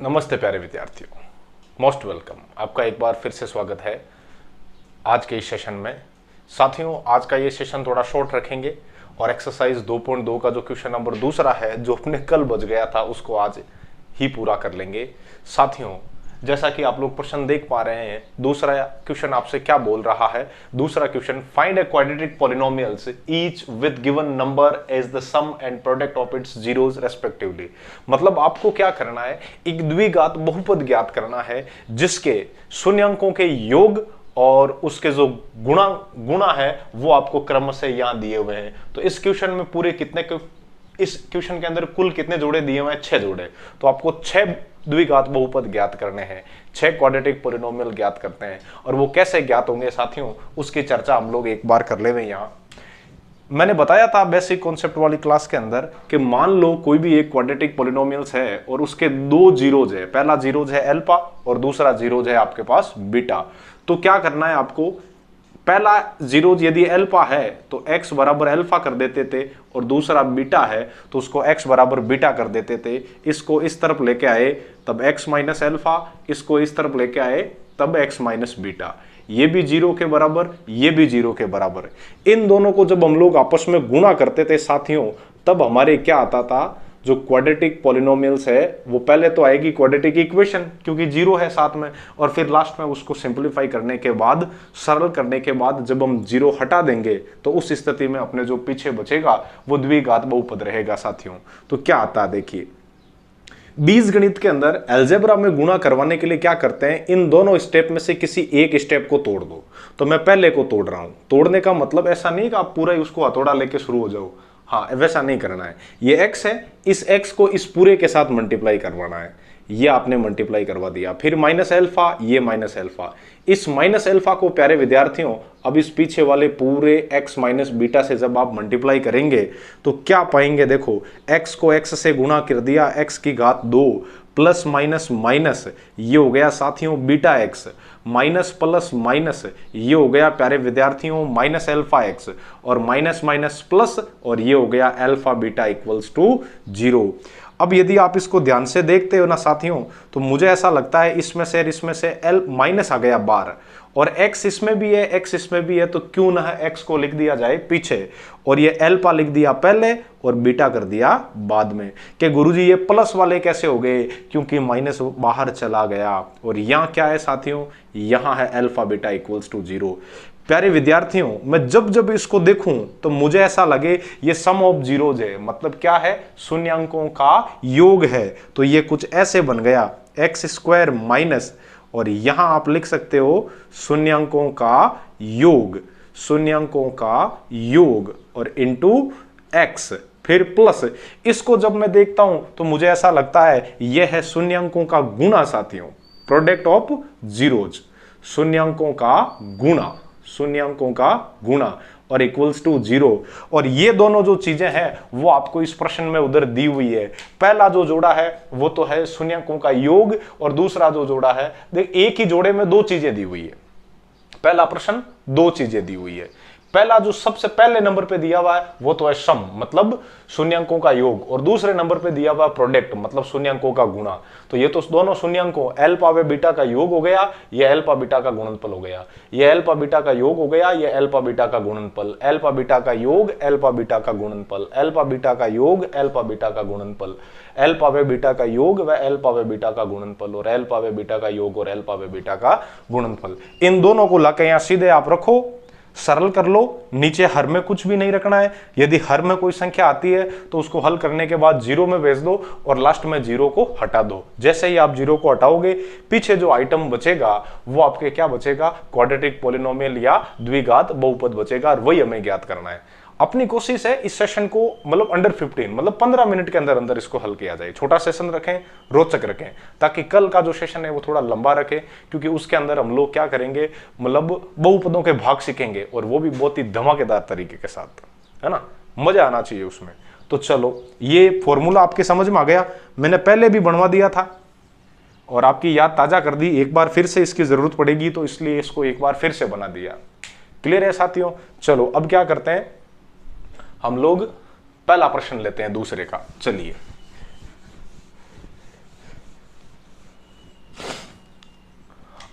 नमस्ते प्यारे विद्यार्थियों, मोस्ट वेलकम। आपका एक बार फिर से स्वागत है आज के इस सेशन में। साथियों, आज का ये सेशन थोड़ा शॉर्ट रखेंगे और एक्सरसाइज 2.2 का जो क्वेश्चन नंबर दूसरा है जो अपने कल बच गया था उसको आज ही पूरा कर लेंगे। साथियों, जैसा कि आप लोग प्रश्न देख पा रहे हैं, दूसरा क्वेश्चन आपसे क्या बोल रहा है। दूसरा question, find a quadratic polynomials each with given number as the sum and product of its zeros respectively. मतलब आपको क्या करना है, एक द्विघात बहुपद ज्ञात करना है जिसके शून्यांकों के योग और उसके जो गुणा है वो आपको क्रमशः यहां दिए हुए हैं। तो इस क्वेश्चन में पूरे इस क्वेश्चन के अंदर कुल कितने जोड़े दिए हुए हैं? 6 जोड़े। तो आपको 6 द्विघात बहुपद ज्ञात करने हैं, 6 क्वाड्रेटिक पॉलिनोमियल ज्ञात करते हैं। और वो कैसे ज्ञात होंगे साथियों, उसकी चर्चा हम लोग एक बार कर लेंगे। यहां मैंने बताया था बेसिक कॉन्सेप्ट वाली क्लास के अंदर कि मान लो कोई भी एक क्वाड्रेटिक पॉलिनोमियल्स है और उसके दो जीरोज है। पहला जीरोज है अल्फा और दूसरा जीरोज है आपके पास बीटा। तो क्या करना है आपको, पहला जीरो यदि अल्फा है तो x बराबर अल्फा कर देते थे और दूसरा बीटा है तो उसको x बराबर बीटा कर देते थे। इसको इस तरफ लेके आए तब x माइनस अल्फा, इसको इस तरफ लेके आए तब x माइनस बीटा। ये भी जीरो के बराबर, ये भी जीरो के बराबर। इन दोनों को जब हम लोग आपस में गुणा करते थे साथियों, तब हमारे क्या आता था, जो क्वाड्रेटिक पॉलिनोमियल्स है वो पहले तो आएगी क्वाड्रेटिक इक्वेशन क्योंकि जीरो है साथ में, और फिर लास्ट में उसको सिंपलीफाई करने के बाद, सरल करने के बाद जब हम जीरो हटा देंगे तो उस स्थिति में अपने जो पीछे बचेगा वो द्विघात बहुपद रहेगा साथियों। तो क्या आता है देखिए, बीजगणित के अंदर अलजेब्रा में गुणा करवाने के लिए क्या करते हैं, इन दोनों स्टेप में से किसी एक स्टेप को तोड़ दो। तो मैं पहले को तोड़ रहा हूं। तोड़ने का मतलब ऐसा नहीं कि आप पूरा ही उसको हथौड़ा लेके शुरू हो जाओ, हाँ वैसा नहीं करना है। ये x है, इस x को इस पूरे के साथ मल्टीप्लाई करवाना है। ये आपने मल्टीप्लाई करवा दिया। फिर माइनस अल्फा, ये माइनस अल्फा। इस माइनस अल्फा को प्यारे विद्यार्थियों अब इस पीछे वाले पूरे x माइनस बीटा से जब आप मल्टीप्लाई करेंगे तो क्या पाएंगे, देखो x को x से गुणा कर दिया, x की घात 2 प्लस माइनस माइनस, ये हो गया साथियों beta x, minus plus minus, ये हो गया प्यारे विद्यार्थियों माइनस अल्फा x, और माइनस माइनस प्लस, और ये हो गया अल्फा बीटा इक्वल्स टू 0। अब यदि आप इसको ध्यान से देखते हो ना साथियों, तो मुझे ऐसा लगता है इसमें से एल माइनस आ गया बार, और x इसमें भी है, x इसमें भी है, तो क्यों ना x को लिख दिया जाए पीछे और ये अल्फा लिख दिया पहले और बीटा कर दिया बाद में। कि गुरुजी ये प्लस वाले कैसे हो गए, क्योंकि माइनस बाहर चला गया। और यहां क्या है साथियों, यहां है अल्फा बीटा इक्वल्स टू 0। प्यारे विद्यार्थियों, मैं जब जब इसको देखूं तो मुझे ऐसा लगे ये सम ऑफ जीरोज है, मतलब क्या है, शून्यांकों का योग है। तो ये कुछ ऐसे बन गया एक्स स्क्वायर माइनस, और यहां आप लिख सकते हो शून्यांकों का योग, शून्यांकों का योग, और इंटू एक्स, फिर प्लस। इसको जब मैं देखता हूं तो मुझे ऐसा लगता है यह है शून्यांकों का गुणा साथियों, प्रोडक्ट ऑफ जीरोज, शून्यांकों का गुणा, शून्यांकों का गुणा, और इक्वल्स टू 0। और ये दोनों जो चीजें हैं वो आपको इस प्रश्न में उधर दी हुई है। पहला जो जोड़ा है वो तो है शून्यांकों का योग, और दूसरा जो जोड़ा है, देख एक ही जोड़े में दो चीजें दी हुई है। पहला प्रश्न दो चीजें दी हुई है। पहला जो सबसे पहले नंबर पे दिया हुआ है वो तो है सम, मतलब शून्यांकों का योग, और दूसरे नंबर पे दिया हुआ प्रोडक्ट, मतलब शून्यांकों का गुणा। तो ये तो दोनों शून्यांकों अल्फा व बीटा का योग हो गया, ये अल्फा बीटा का गुणनफल हो गया। ये अल्फा बीटा का योग हो गया, ये अल्फा बीटा का गुणनफल, अल्फा बीटा का योग, अल्फा बीटा का गुणनफल, अल्फा बीटा का योग, अल्फा बीटा का गुणनफल, अल्फा व बीटा का योग व अल्फा व बीटा का गुणनफल, और अल्फा व बीटा का योग और अल्फा व बीटा का गुणनफल। इन दोनों को लाके यहां सीधे आप रखो, सरल कर लो। नीचे हर में कुछ भी नहीं रखना है। यदि हर में कोई संख्या आती है तो उसको हल करने के बाद जीरो में भेज दो और लास्ट में जीरो को हटा दो। जैसे ही आप जीरो को हटाओगे, पीछे जो आइटम बचेगा वो आपके क्या बचेगा, क्वाड्रेटिक पॉलिनोमियल या द्विघात बहुपद बचेगा, और वही हमें ज्ञात करना है। अपनी कोशिश है इस सेशन को मतलब अंडर 15, मतलब 15 मिनट के अंदर अंदर इसको हल किया जाए। छोटा सेशन रखें, रोचक रखें, ताकि कल का जो सेशन है वो थोड़ा लंबा रखें, क्योंकि उसके अंदर हम लोग क्या करेंगे, मतलब बहुपदों के भाग सीखेंगे, और वो भी बहुत ही धमाकेदार तरीके के साथ, है ना, मजा आना चाहिए उसमें। तो चलो, ये फॉर्मूला आपके समझ में आ गया। मैंने पहले भी बनवा दिया था और आपकी याद ताजा कर दी, एक बार फिर से इसकी जरूरत पड़ेगी तो इसलिए इसको एक बार फिर से बना दिया। क्लियर है साथियों? चलो अब क्या करते हैं, हम लोग पहला प्रश्न लेते हैं दूसरे का। चलिए,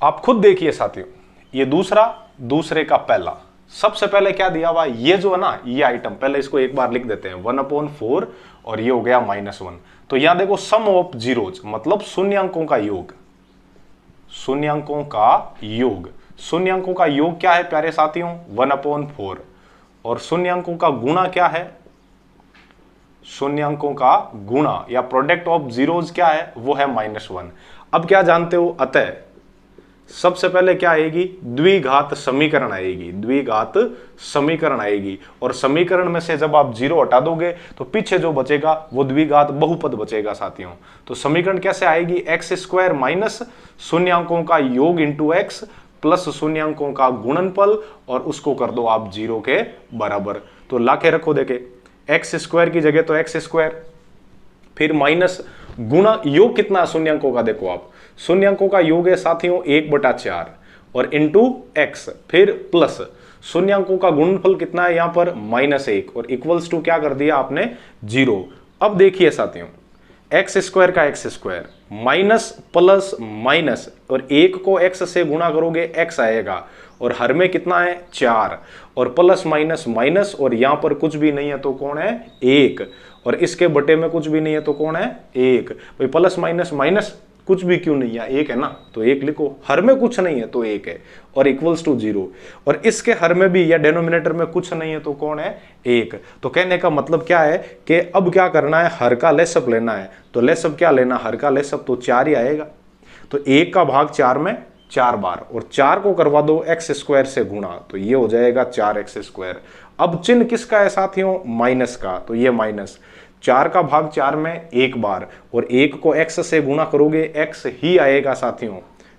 आप खुद देखिए साथियों, ये दूसरा, दूसरे का पहला, सबसे पहले क्या दिया हुआ, ये जो है ना, ये आइटम, पहले इसको एक बार लिख देते हैं 1/4 और ये हो गया -1। तो यहां देखो सम ऑफ जीरोज, मतलब शून्यांकों का योग, शून्यांकों का योग, शून्यांकों का योग क्या है प्यारे साथियों, 1/4, और शून्यांकों का गुणा क्या है, शून्यांकों का गुणा या प्रोडक्ट ऑफ जीरोज क्या है, वो है -1। अब क्या जानते हो, अतः सबसे पहले क्या आएगी, द्विघात समीकरण आएगी, द्विघात समीकरण आएगी, और समीकरण में से जब आप जीरो हटा दोगे तो पीछे जो बचेगा वो द्विघात बहुपद बचेगा साथियों। तो समीकरण कैसे आएगी, x² माइनस शून्यांकों का योग इंटू x प्लस शून्यांकों का गुणनफल, और उसको कर दो आप जीरो के बराबर। तो लाके रखो, देखे x² की जगह तो x², फिर माइनस गुणा, योग कितना शून्यांकों का, देखो आप शून्यांकों का योग है साथियों 1/4 और इंटू x, फिर प्लस शून्यांकों का गुणनफल कितना है यहां पर -1 और इक्वल्स टू क्या कर दिया आपने, 0। अब देखिए साथियों, x² का x² माइनस प्लस माइनस, और 1 को x से गुणा करोगे x आएगा, और हर में कितना है 4, और प्लस माइनस माइनस, और यहां पर कुछ भी नहीं है तो कौन है 1, और इसके बटे में कुछ भी नहीं है तो कौन है 1। भाई प्लस माइनस माइनस कुछ भी क्यों नहीं है, 1 है ना, तो 1 लिखो, हर में कुछ नहीं है तो 1 है, और इक्वल्स टू 0, और इसके हर में भी या डेनोमिनेटर में कुछ नहीं है तो कौन है 1। तो कहने का मतलब क्या है कि अब क्या करना है, हर का लेसअप लेना है। तो लेसअप क्या लेना, हर का लेसअप तो 4 ही आएगा, तो 1 का भाग 4 में 4 बार, और 4 को करवा दो x² से गुणा, तो ये हो जाएगा 4x²। अब चिन्ह किसका है साथियों, माइनस का, तो ये माइनस, 4 का भाग 4 में 1 बार, और 1 को x से गुणा करोगे x ही आएगा साथियों,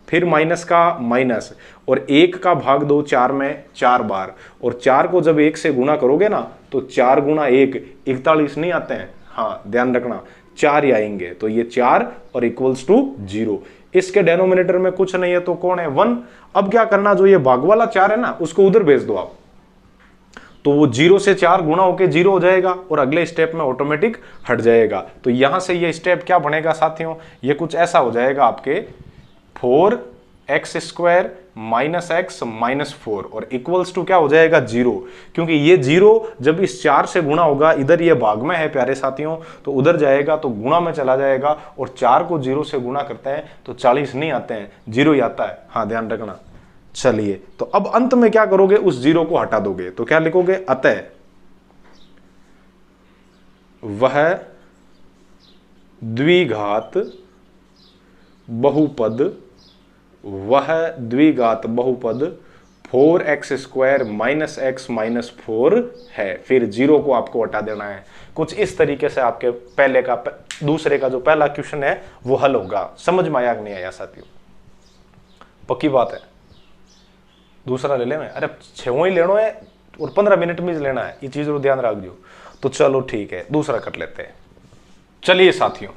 फिर माइनस का माइनस, और 1 का भाग दो 4 में 4 बार, और 4 को जब 1 से गुणा करोगे ना तो 4 गुणा 1 41 नहीं आते हैं, हाँ ध्यान रखना 4 ही आएंगे, तो ये 4 और इक्वल्स टू 0। इसके डेनोमिनेटर में कुछ नहीं है तो कौन है 1। अब क्या करना, जो ये भाग वाला 4 है ना उसको उधर भेज दो आप, तो वो 0 से 4 गुणा होके 0 हो जाएगा, और अगले स्टेप में ऑटोमेटिक हट जाएगा। तो यहां से ये स्टेप क्या बनेगा साथियों, ये कुछ ऐसा हो जाएगा आपके 4x² माइनस x माइनस 4, और इक्वल्स टू क्या हो जाएगा 0, क्योंकि ये 0 जब इस 4 से गुणा होगा, इधर ये भाग में है प्यारे साथियों, तो उधर जाएगा तो गुणा में चला जाएगा, और 4 को 0 से गुणा करते हैं तो 40 नहीं आते हैं, 0 ही आता है, हाँ ध्यान रखना। चलिए, तो अब अंत में क्या करोगे, उस 0 को हटा दोगे, तो क्या लिखोगे, अतः वह द्विघात बहुपद, वह द्विघात बहुपद 4x² माइनस x माइनस 4 है। फिर 0 को आपको हटा देना है। कुछ इस तरीके से आपके पहले का, दूसरे का जो पहला क्वेश्चन है वो हल होगा। समझ में आया कि नहीं आया साथियों, पक्की बात है। दूसरा ले ले मैं, अरे 6 ही लेना है और 15 मिनट में लेना है, ये चीज को ध्यान रख दो। तो चलो ठीक है, दूसरा कर लेते हैं। चलिए साथियों,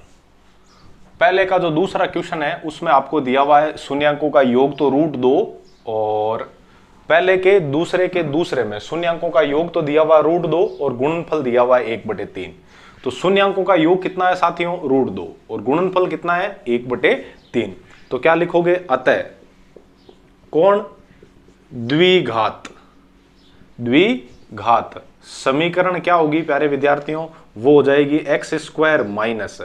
पहले का जो दूसरा क्वेश्चन है उसमें आपको दिया हुआ है शून्यांकों का योग तो √2, और पहले के दूसरे में शून्यांकों का योग तो दिया हुआ है √2 और गुणनफल दिया हुआ है 1/3। तो शून्यांकों का योग कितना है साथियों, √2, और गुणनफल कितना है 1/3। तो क्या लिखोगे, अतः कौन, द्विघात समीकरण क्या होगी प्यारे विद्यार्थियों, वो हो जाएगी x² माइनस,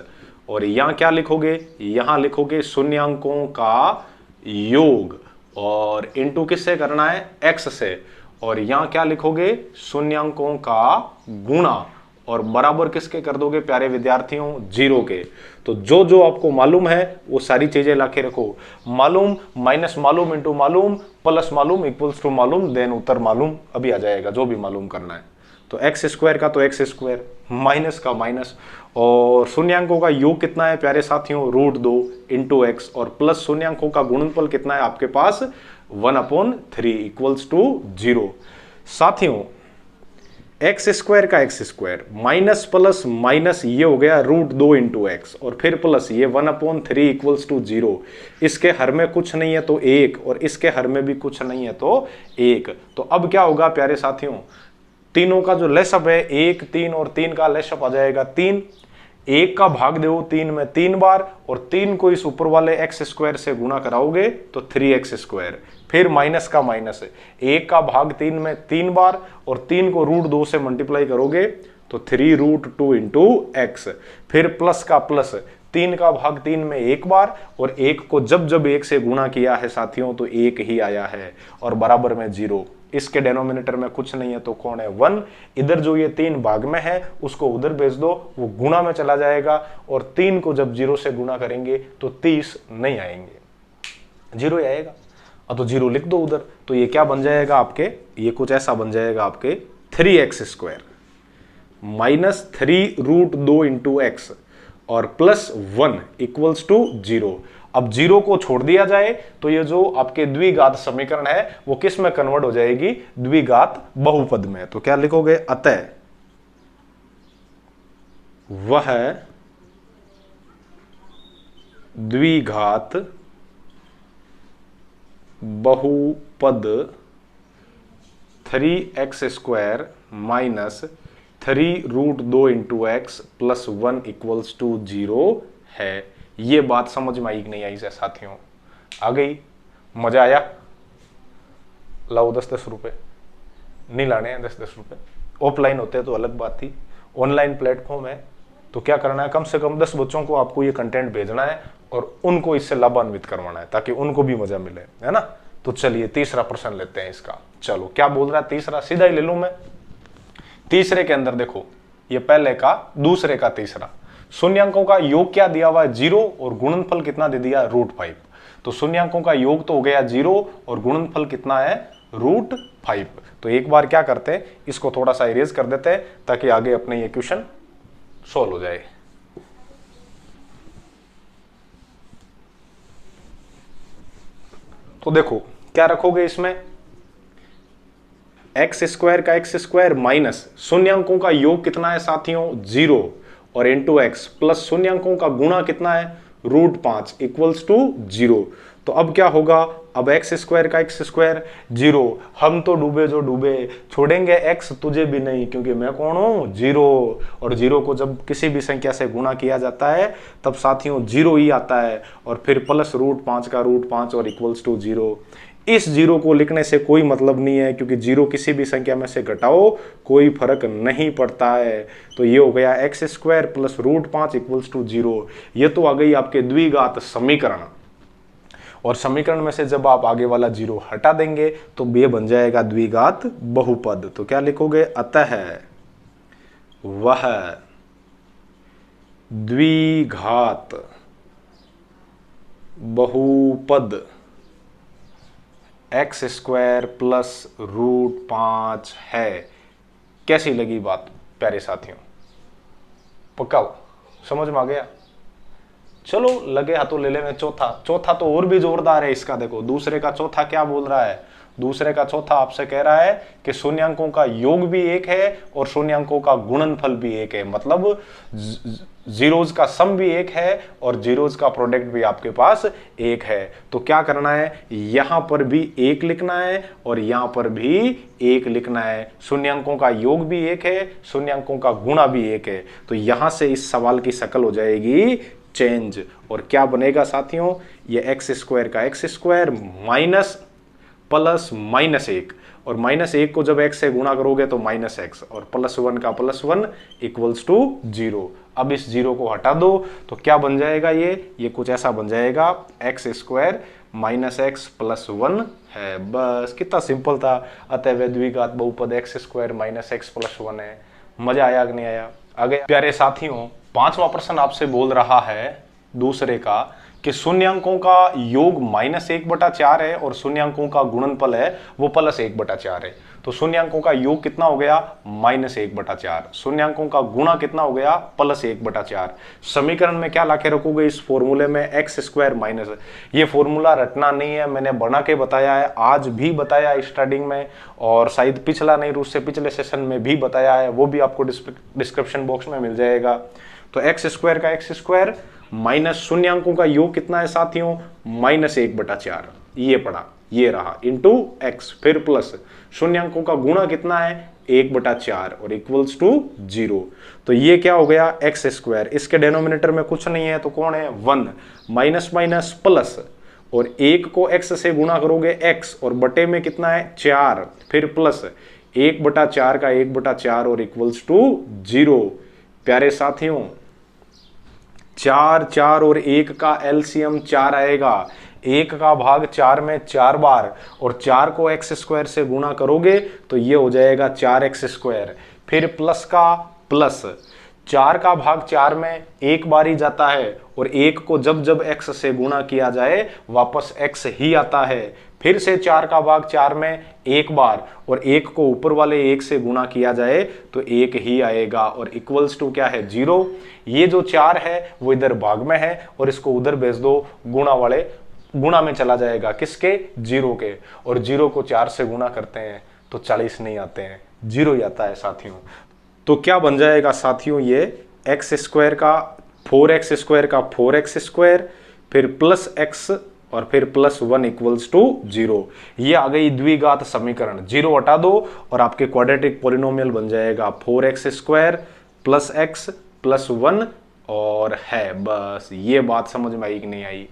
और यहां क्या लिखोगे, यहां लिखोगे शून्यांकों का योग, और इनटू किससे करना है, x से, और यहां क्या लिखोगे, शून्यांकों का गुणा, और बराबर किसके कर दोगे प्यारे विद्यार्थियों, 0 के। तो जो जो आपको मालूम है वो सारी चीजें लाके रखो, मालूम माइनस मालूम इंटू मालूम प्लस मालूम इक्वल्स टू मालूम, देन उत्तर मालूम अभी आ जाएगा, जो भी मालूम करना है। तो x² का तो x², माइनस का माइनस, और शून्यांकों का योग कितना है प्यारे साथियों, √2 इंटू x, और प्लस शून्यांकों का गुणनफल कितना है आपके पास 1/3 इक्वल्स टू 0। साथियों x² का x² माइनस प्लस माइनस ये हो गया √2 इंटू x, और फिर प्लस ये 1/3 इक्वल्स टू 0। इसके हर में कुछ नहीं है तो 1, और इसके हर में भी कुछ नहीं है तो 1। तो अब क्या होगा प्यारे साथियों, तीनों का जो लेसअप है 1, 3 और 3 का लेसअप आ जाएगा 3। 1 का भाग दो 3 में 3 बार, और 3 को इस ऊपर वाले एक्स स्क्वायर से गुणा कराओगे तो 3x²। फिर माइनस का माइनस, 1 का भाग 3 में 3 बार, और 3 को √2 से मल्टीप्लाई करोगे तो 3√2 इंटू एक्स। फिर प्लस का प्लस, 3 का भाग 3 में 1 बार, और 1 को जब जब 1 से गुणा किया है साथियों तो 1 ही आया है, और बराबर में 0। इसके डेनोमिनेटर में कुछ नहीं है तो कौन है? 1। इधर जो ये 3 भाग में है उसको उधर भेज दो, वो गुणा में चला जाएगा, और 3 को जब 0 से गुणा करेंगे तो 30 नहीं आएंगे, 0 ही आएगा। अब तो 0 लिख दो उधर, तो ये क्या बन जाएगा आपके? ये कुछ ऐसा बन जाएगा आपके 3x² माइनस 3√2 इंटू एक्स और प्लस 1 इक्वल्स टू 0। अब 0 को छोड़ दिया जाए तो ये जो आपके द्विघात समीकरण है वो किस में कन्वर्ट हो जाएगी? द्विघात बहुपद में। तो क्या लिखोगे? अतः वह द्विघात बहुपद 3x² minus 3√2 into x plus 1 equals to 0 है। ये बात समझ में आई कि नहीं आई से साथियों? आ गई? मजा आया? लाओ 10-10 रुपए, नहीं लाने हैं 10-10 रुपए। ऑफलाइन होते तो अलग बात थी, ऑनलाइन प्लेटफॉर्म है तो क्या करना है? कम से कम 10 बच्चों को आपको ये कंटेंट भेजना है और उनको इससे लाभान्वित करवाना है ताकि उनको भी मजा मिले, है ना? तो चलिए तीसरा प्रश्न लेते हैं इसका। चलो क्या बोल रहा है तीसरा? सीधा ही ले लूं मैं। तीसरे के अंदर देखो, ये पहले का दूसरे का तीसरा, शून्यांकों का योग क्या दिया हुआ है? 0, और गुणनफल कितना दे दिया? √5। तो शून्यांकों का योग तो हो गया 0 और गुणनफल कितना है? √5। तो एक बार क्या करते हैं, इसको थोड़ा सा इरेज कर देते हैं ताकि आगे अपने ये क्वेश्चन सोल्व हो जाए। तो देखो क्या रखोगे इसमें? x² का x² माइनस शून्यांकों का योग कितना है साथियों? 0 और इंटू एक्स प्लस शून्यांकों का गुणा कितना है? √5 इक्वल्स टू 0। तो अब क्या होगा? अब x² का x² 0, हम तो डूबे जो डूबे, छोड़ेंगे x तुझे भी नहीं, क्योंकि मैं कौन हूं? 0। और 0 को जब किसी भी संख्या से गुणा किया जाता है तब साथियों 0 ही आता है, और फिर प्लस √5 का √5 और इक्वल्स टू 0। इस 0 को लिखने से कोई मतलब नहीं है क्योंकि 0 किसी भी संख्या में से घटाओ कोई फर्क नहीं पड़ता है। तो ये हो गया x² प्लस √5 इक्वल्स टू 0। ये तो आ गई आपके द्विघात समीकरण, और समीकरण में से जब आप आगे वाला 0 हटा देंगे तो ये बन जाएगा द्विघात बहुपद। तो क्या लिखोगे? अतः वह द्विघात बहुपद x² प्लस √5 है। कैसी लगी बात प्यारे साथियों? पक्का समझ में आ गया? चलो लगे हाथों ले ले में चौथा तो और भी जोरदार है इसका। देखो दूसरे का चौथा क्या बोल रहा है? दूसरे का चौथा आपसे कह रहा है कि शून्यांकों का योग भी 1 है और शून्यांकों का गुणनफल भी 1 है, मतलब जीरोज का सम भी 1 है और जीरोज का प्रोडक्ट भी आपके पास 1 है। तो क्या करना है? यहां पर भी 1 लिखना है और यहां पर भी 1 लिखना है। शून्यांकों का योग भी 1 है, शून्यांकों का गुणा भी 1 है। तो यहां से इस सवाल की शक्ल हो जाएगी चेंज, और क्या बनेगा साथियों? ये x² का x² माइनस प्लस -1, और -1 को जब x से गुणा करोगे तो -x, और +1 का +1 इक्वल्स टू 0। अब इस 0 को हटा दो तो क्या बन जाएगा? ये कुछ ऐसा बन जाएगा x² माइनस x प्लस 1 है। बस कितना सिंपल था। अतः वह द्विघात बहुपद x² माइनस x प्लस 1 है। मजा आया कि नहीं आया? आगे प्यारे साथियों, 5वां प्रश्न आपसे बोल रहा है दूसरे का कि शून्यांकों का योग -1/4 है और शून्यांकों का गुणनफल है वो +1/4 है। तो शून्यांकों का योग कितना हो गया? -1/4। शून्यांकों का गुणा कितना हो गया? +1/4। समीकरण में क्या लाके रखोगे? इस फॉर्मूले में x² माइनस, ये फॉर्मूला रटना नहीं है, मैंने बना के बताया है, आज भी बताया स्टार्टिंग में, और शायद पिछला नहीं उससे पिछले सेशन में भी बताया है, वो भी आपको डिस्क्रिप्शन बॉक्स में मिल जाएगा। तो x² का x² माइनस शून्यांकों का योग कितना है साथियों? -1/4। ये पड़ा, ये रहा, इंटू x, फिर प्लस शून्यांकों का गुणा कितना है? 1/4 और इक्वल्स टू 0। तो ये क्या हो गया एक्स स्क्वायर, इसके डेनोमिनेटर में कुछ नहीं है तो कौन है 1, माइनस माइनस प्लस, और 1 को x से गुणा करोगे x, और बटे में कितना है 4, फिर प्लस 1/4 का 1/4 और इक्वल्स टू 0। प्यारे साथियों 4 4 और 1 का एलसीएम 4 आएगा, 1 का भाग 4 में 4 बार, और 4 को एक्स स्क्वायर से गुणा करोगे तो ये हो जाएगा 4x², फिर प्लस का प्लस, 4 का भाग 4 में एक बार ही जाता है, और 1 को जब जब x से गुणा किया जाए वापस x ही आता है, फिर से 4 का भाग 4 में एक बार, और 1 को ऊपर वाले 1 से गुणा किया जाए तो 1 ही आएगा, और इक्वल्स टू क्या है 0। ये जो 4 है वो इधर भाग में है और इसको उधर भेज दो, गुणा में चला जाएगा, किसके 0 के, और 0 को 4 से गुणा करते हैं तो 40 नहीं आते हैं, 0 ही आता है साथियों। तो क्या बन जाएगा साथियों, ये x² का 4x² का 4x², फिर प्लस x और फिर प्लस 1 इक्वल्स टू 0। ये आ गई द्विघात समीकरण, 0 हटा दो और आपके क्वाड्रेटिक पॉलिनोमियल बन जाएगा 4x² प्लस x प्लस 1, और है बस। ये बात समझ में आई कि नहीं आई?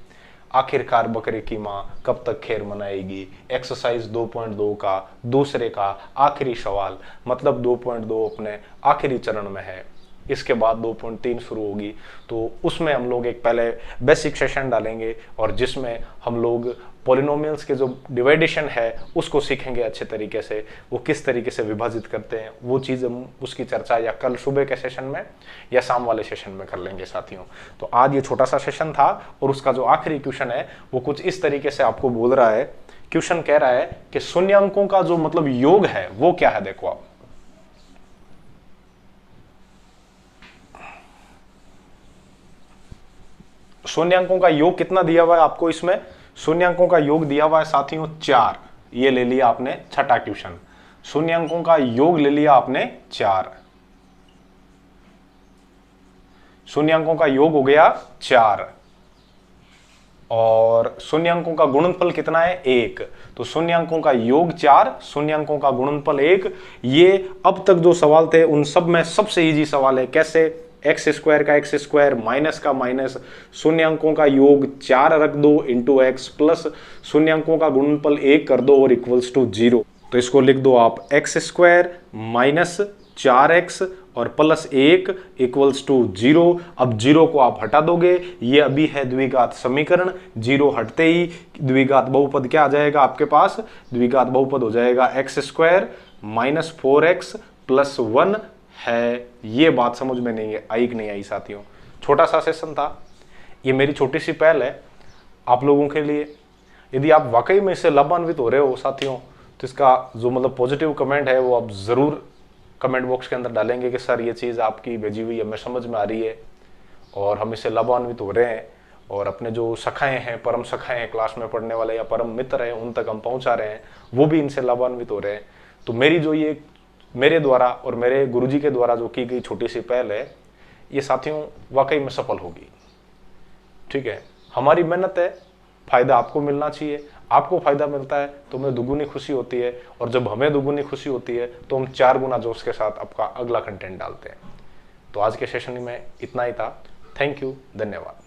आखिरकार बकरे की माँ कब तक खैर मनाएगी। एक्सरसाइज 2.2 का दूसरे का आखिरी सवाल, मतलब 2.2 अपने आखिरी चरण में है, इसके बाद 2.3 शुरू होगी, तो उसमें हम लोग एक पहले बेसिक सेशन डालेंगे और जिसमें हम लोग पॉलिनोमियल्स के जो डिवाइडेशन है उसको सीखेंगे अच्छे तरीके से, वो किस तरीके से विभाजित करते हैं, वो चीज़ हम उसकी चर्चा या कल सुबह के सेशन में या शाम वाले सेशन में कर लेंगे साथियों। तो आज ये छोटा सा सेशन था और उसका जो आखिरी क्वेश्चन है वो कुछ इस तरीके से आपको बोल रहा है। क्वेश्चन कह रहा है कि शून्यांकों का जो मतलब योग है वो क्या है। देखो आप, शून्यांकों का योग कितना दिया हुआ है आपको, इसमें शून्यांकों का योग दिया हुआ है साथियों 4। ये ले लिया आपने छठा क्वेश्चन, शून्यांकों का योग ले लिया आपने 4, शून्यांकों का योग हो गया 4, और शून्यांकों का गुणनफल कितना है 1। तो शून्यांकों का योग 4, शून्यांकों का गुणनफल 1। ये अब तक जो सवाल थे उन सब में सबसे इजी सवाल है। कैसे? x² का x², माइनस का माइनस, शून्यांकों का योग 4 रख दो इंटू x, प्लस शून्यांकों का गुणनफल 1 कर दो और इक्वल्स टू 0। तो इसको लिख दो आप x² माइनस 4x और प्लस 1 इक्वल्स टू 0। अब 0 को आप हटा दोगे, ये अभी है द्विघात समीकरण, 0 हटते ही द्विघात बहुपद क्या आ जाएगा आपके पास? द्विघात बहुपद हो जाएगा x² माइनस 4x प्लस 1 है। ये बात समझ में नहीं आई कि नहीं आई साथियों? छोटा सा सेशन था, ये मेरी छोटी सी पहल है आप लोगों के लिए। यदि आप वाकई में इससे लाभान्वित हो रहे हो साथियों, तो इसका जो मतलब पॉजिटिव कमेंट है वो आप ज़रूर कमेंट बॉक्स के अंदर डालेंगे कि सर ये चीज़ आपकी भेजी हुई हमें समझ में आ रही है और हम इससे लाभान्वित हो रहे हैं, और अपने जो सखाएँ हैं, परम सखाएँ हैं, क्लास में पढ़ने वाले या परम मित्र हैं, उन तक हम पहुँचा रहे हैं, वो भी इनसे लाभान्वित हो रहे हैं। तो मेरी जो ये मेरे द्वारा और मेरे गुरुजी के द्वारा जो की गई छोटी सी पहल है, ये साथियों वाकई में सफल होगी। ठीक है, हमारी मेहनत है, फायदा आपको मिलना चाहिए, आपको फायदा मिलता है तो हमें दुगुनी खुशी होती है, और जब हमें दुगुनी खुशी होती है तो हम 4 गुना जोश के साथ आपका अगला कंटेंट डालते हैं। तो आज के सेशन में इतना ही था। थैंक यू, धन्यवाद।